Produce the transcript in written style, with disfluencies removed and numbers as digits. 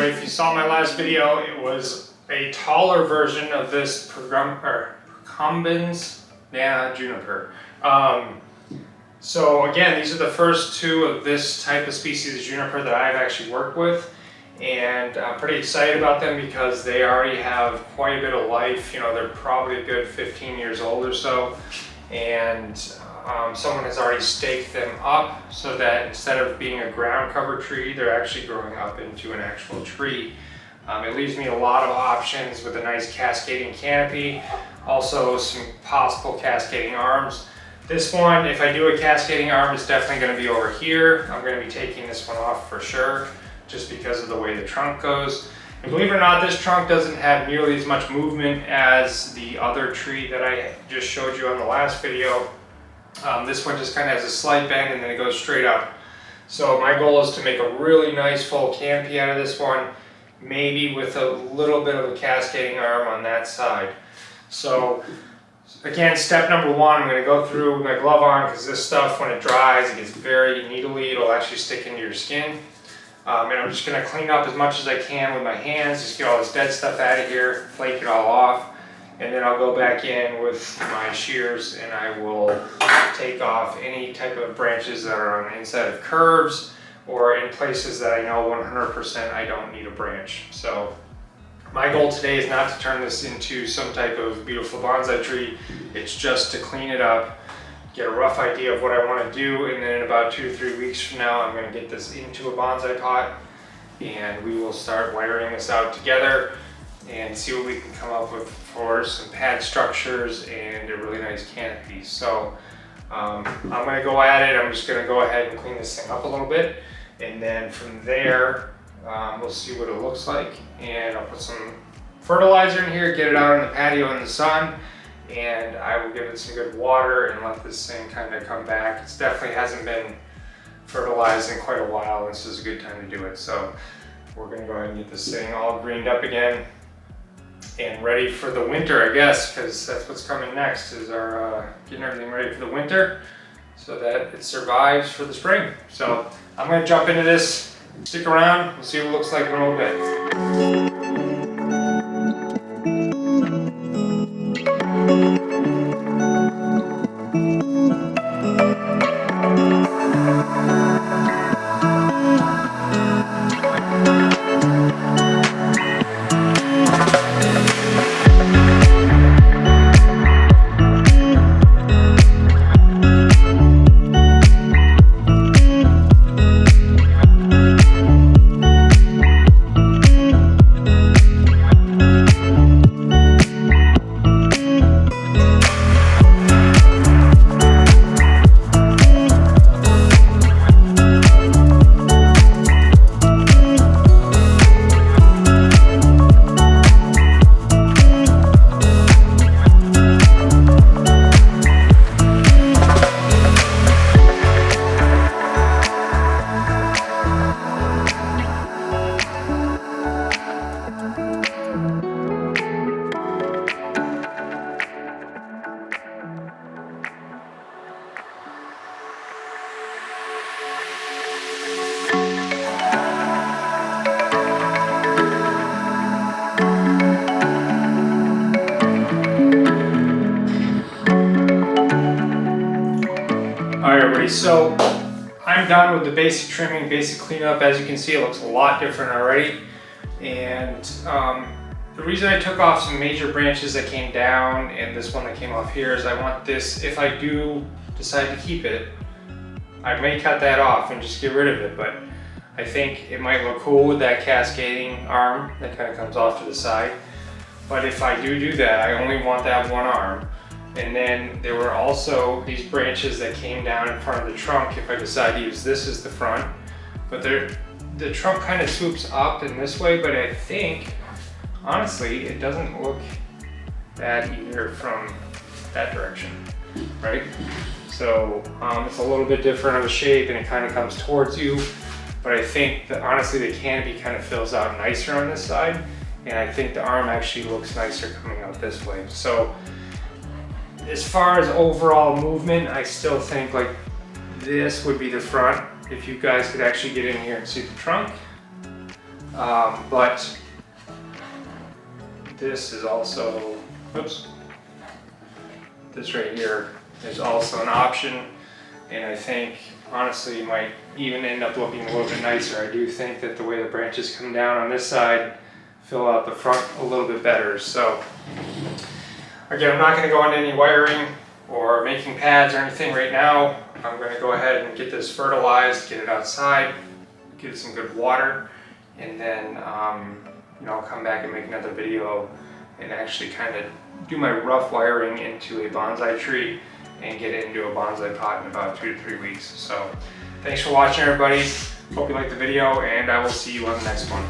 Right, if you saw my last video, it was a taller version of this Procumbens Nana Juniper. So again, these are the first two of this type of species of juniper that I've actually worked with, and I'm pretty excited about them because they already have quite a bit of life. You know, they're probably a good 15 years old or so, and someone has already staked them up so that instead of being a ground cover tree, they're actually growing up into an actual tree. It leaves me a lot of options with a nice cascading canopy, also some possible cascading arms. This one, if I do a cascading arm, it's definitely going to be over here. I'm going to be taking this one off for sure, just because of the way the trunk goes. And believe it or not, this trunk doesn't have nearly as much movement as the other tree that I just showed you on the last video. This one just kind of has a slight bend and then it goes straight up. So my goal is to make a really nice full canopy out of this one, maybe with a little bit of a cascading arm on that side. So again, step number one, I'm going to go through with my glove on because this stuff, when it dries, it gets very needly. It'll actually stick into your skin. And I'm just going to clean up as much as I can with my hands, just get all this dead stuff out of here, flake it all off. And then I'll go back in with my shears and I will take off any type of branches that are on the inside of curves or in places that I know 100% I don't need a branch. So my goal today is not to turn this into some type of beautiful bonsai tree. It's just to clean it up, get a rough idea of what I want to do, and then in about 2 to 3 weeks from now I'm going to get this into a bonsai pot and we will start wiring this out together and see what we can come up with for some pad structures and a really nice canopy. So I'm going to go at it. I'm just going to go ahead and clean this thing up a little bit, and then from there we'll see what it looks like, and I'll put some fertilizer in here, get it out on the patio in the sun, and I will give it some good water and let this thing kind of come back. It definitely hasn't been fertilized in quite a while, and this is a good time to do it. So we're going to go ahead and get this thing all greened up again and ready for the winter, I guess, because that's what's coming next, is our getting everything ready for the winter so that it survives for the spring. So I'm going to jump into this. Stick around, we'll see what it looks like in a little bit. Alright everybody, so I'm done with the basic trimming, basic cleanup. As you can see, it looks a lot different already. And the reason I took off some major branches that came down and this one that came off here is I want this, if I do decide to keep it, I may cut that off and just get rid of it, but I think it might look cool with that cascading arm that kind of comes off to the side. But if I do that, I only want that one arm. And then there were also these branches that came down in front of the trunk if I decide to use this as the front. But the trunk kind of swoops up in this way, but I think, honestly, it doesn't look bad either from that direction, right? So it's a little bit different of a shape and it kind of comes towards you. But I think that honestly the canopy kind of fills out nicer on this side. And I think the arm actually looks nicer coming out this way. So as far as overall movement, I still think like this would be the front. If you guys could actually get in here and see the trunk, But this is also, oops, this right here is also an option, and I think honestly might even end up looking a little bit nicer. I do think that the way the branches come down on this side fill out the front a little bit better. So again, I'm not going to go into any wiring or making pads or anything right now. I'm going to go ahead and get this fertilized, get it outside, give it some good water, and then you know, I'll come back and make another video and actually kind of do my rough wiring into a bonsai tree and get it into a bonsai pot in about 2 to 3 weeks. So thanks for watching, everybody. Hope you liked the video, and I will see you on the next one.